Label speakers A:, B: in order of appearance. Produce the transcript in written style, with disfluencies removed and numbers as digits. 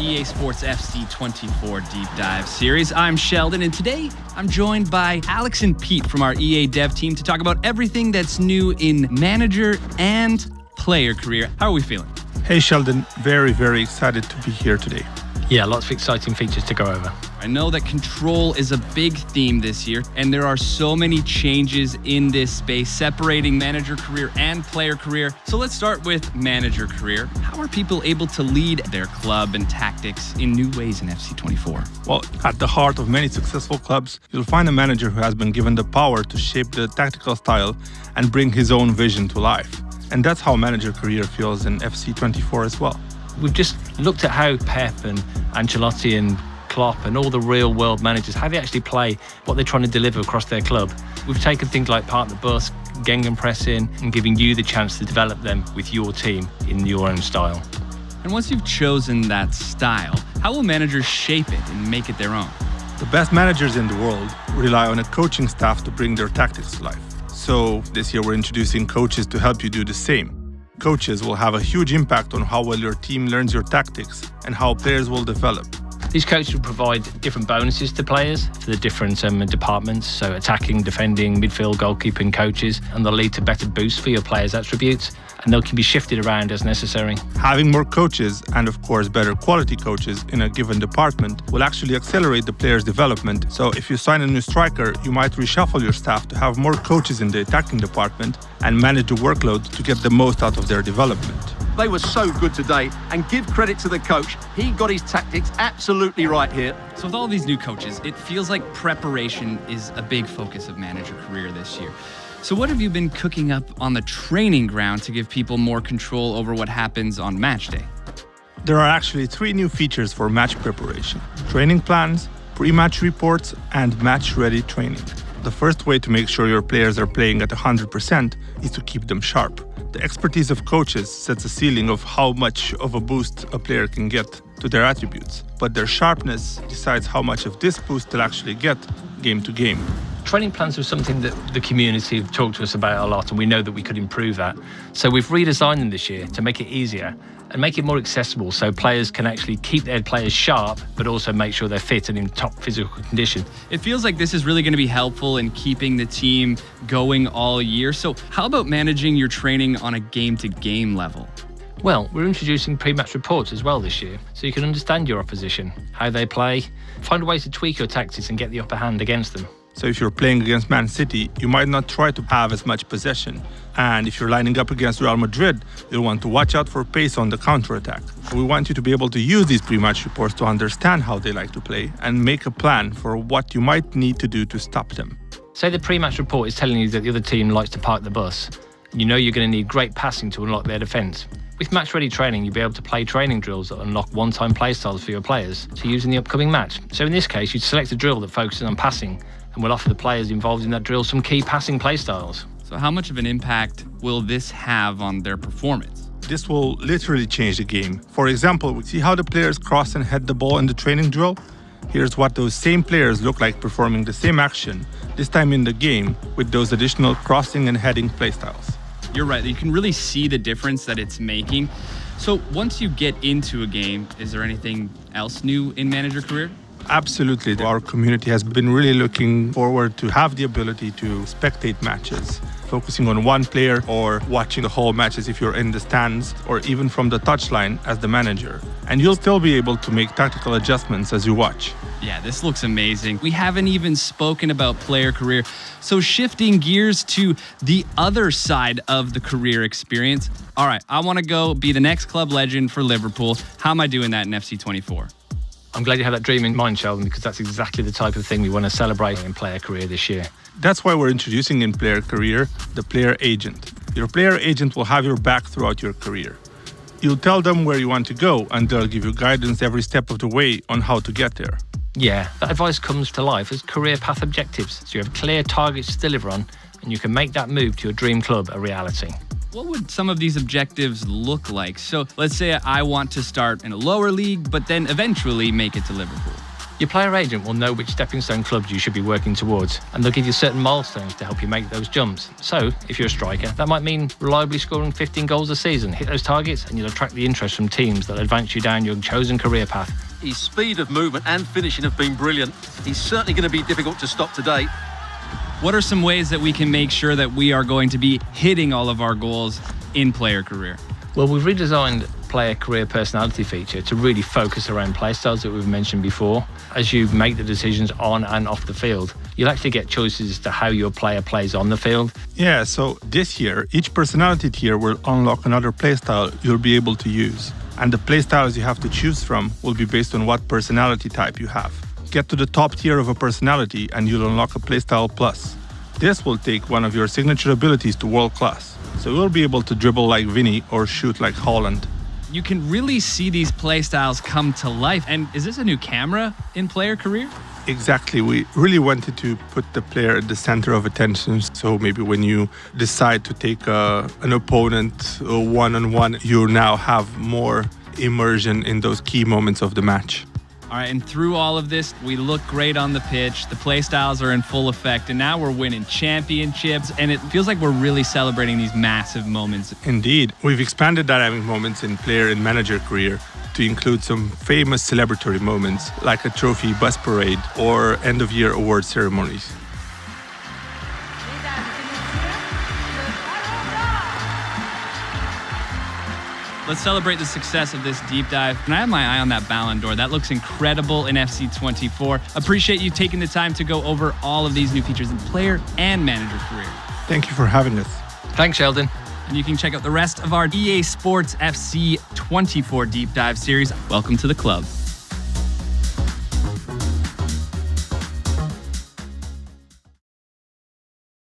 A: EA Sports FC 24 Deep Dive series. I'm Sheldon, and today I'm joined by Alex and Pete from our EA Dev team to talk about everything that's new in manager and player career. How are we feeling?
B: Hey Sheldon, very excited to be here today.
C: Yeah, lots of exciting features to go over.
A: I know that control is a big theme this year, and there are so many changes in this space, separating manager career and player career. So let's start with manager career. How are people able to lead their club and tactics in new ways in FC24?
B: Well, at the heart of many successful clubs, you'll find a manager who has been given the power to shape the tactical style and bring his own vision to life. And that's how manager career feels in FC24 as well.
C: We've just looked at how Pep and Ancelotti and Klopp and all the real world managers, how they actually play, what they're trying to deliver across their club. We've taken things like park the bus, gegenpressing, and giving you the chance to develop them with your team in your own style.
A: And once you've chosen that style, how will managers shape it and make it their own?
B: The best managers in the world rely on a coaching staff to bring their tactics to life. So this year we're introducing coaches to help you do the same. Coaches will have a huge impact on how well your team learns your tactics and how players will develop.
C: These coaches will provide different bonuses to players for the different departments, so attacking, defending, midfield, goalkeeping coaches, and they'll lead to better boosts for your players' attributes, and they can be shifted around as necessary.
B: Having more coaches, and of course better quality coaches in a given department, will actually accelerate the player's development. So if you sign a new striker, you might reshuffle your staff to have more coaches in the attacking department and manage the workload to get the most out of their development.
D: They were so good today, and give credit to the coach. He got his tactics absolutely right here.
A: So with all these new coaches, it feels like preparation is a big focus of manager career this year. So what have you been cooking up on the training ground to give people more control over what happens on match day?
B: There are actually 3 new features for match preparation: training plans, pre-match reports, and match-ready training. The first way to make sure your players are playing at 100% is to keep them sharp. The expertise of coaches sets a ceiling of how much of a boost a player can get to their attributes, but their sharpness decides how much of this boost they'll actually get game to game.
C: Training plans are something that the community have talked to us about a lot, and we know that we could improve that. So we've redesigned them this year to make it easier and make it more accessible so players can actually keep their players sharp, but also make sure they're fit and in top physical condition.
A: It feels like this is really going to be helpful in keeping the team going all year. So how about managing your training on a game-to-game level?
C: Well, we're introducing pre-match reports as well this year, so you can understand your opposition, how they play, find ways to tweak your tactics and get the upper hand against them.
B: So if you're playing against Man City, you might not try to have as much possession. And if you're lining up against Real Madrid, you'll want to watch out for pace on the counter-attack. We want you to be able to use these pre-match reports to understand how they like to play and make a plan for what you might need to do to stop them.
C: Say the pre-match report is telling you that the other team likes to park the bus. You know you're going to need great passing to unlock their defence. With match-ready training, you'll be able to play training drills that unlock one-time play styles for your players to use in the upcoming match. So in this case, you'd select a drill that focuses on passing, and we'll offer the players involved in that drill some key passing play styles.
A: So how much of an impact will this have on their performance?
B: This will literally change the game. For example, we see how the players cross and head the ball in the training drill. Here's what those same players look like performing the same action, this time in the game, with those additional crossing and heading play styles.
A: You're right, you can really see the difference that it's making. So once you get into a game, is there anything else new in manager career?
B: Absolutely. Our community has been really looking forward to have the ability to spectate matches, focusing on one player or watching the whole matches if you're in the stands or even from the touchline as the manager. And you'll still be able to make tactical adjustments as you watch.
A: Yeah, this looks amazing. We haven't even spoken about player career. So shifting gears to the other side of the career experience. All right, I want to go be the next club legend for Liverpool. How am I doing that in FC24?
C: I'm glad you have that dream in mind, Sheldon, because that's exactly the type of thing we want to celebrate in player career this year.
B: That's why we're introducing in player career the player agent. Your player agent will have your back throughout your career. You'll tell them where you want to go, and they'll give you guidance every step of the way on how to get there.
C: Yeah, that advice comes to life as career path objectives, so you have clear targets to deliver on, and you can make that move to your dream club a reality.
A: What would some of these objectives look like? So let's say I want to start in a lower league, but then eventually make it to Liverpool.
C: Your player agent will know which stepping stone clubs you should be working towards, and they'll give you certain milestones to help you make those jumps. So, if you're a striker, that might mean reliably scoring 15 goals a season. Hit those targets and you'll attract the interest from teams that advance you down your chosen career path.
D: His speed of movement and finishing have been brilliant. He's certainly going to be difficult to stop today.
A: What are some ways that we can make sure that we are going to be hitting all of our goals in player career?
C: Well, we've redesigned player career personality feature to really focus around play styles that we've mentioned before. As you make the decisions on and off the field, you'll actually get choices as to how your player plays on the field.
B: Yeah, so this year, each personality tier will unlock another playstyle you'll be able to use. And the playstyles you have to choose from will be based on what personality type you have. Get to the top tier of a personality and you'll unlock a playstyle plus. This will take one of your signature abilities to world class. So you'll be able to dribble like Vinny or shoot like Haaland.
A: You can really see these play styles come to life. And is this a new camera in player career?
B: Exactly. We really wanted to put the player at the center of attention. So maybe when you decide to take an opponent one-on-one, you now have more immersion in those key moments of the match.
A: All right, and through all of this, we look great on the pitch. The play styles are in full effect, and now we're winning championships, and it feels like we're really celebrating these massive moments.
B: Indeed. We've expanded dynamic moments in player and manager career to include some famous celebratory moments, like a trophy bus parade or end-of-year award ceremonies.
A: Let's celebrate the success of this deep dive. And I have my eye on that Ballon d'Or. That looks incredible in FC24. Appreciate you taking the time to go over all of these new features in player and manager career.
B: Thank you for having us.
C: Thanks, Sheldon.
A: And you can check out the rest of our EA Sports FC 24 deep dive series. Welcome to the club.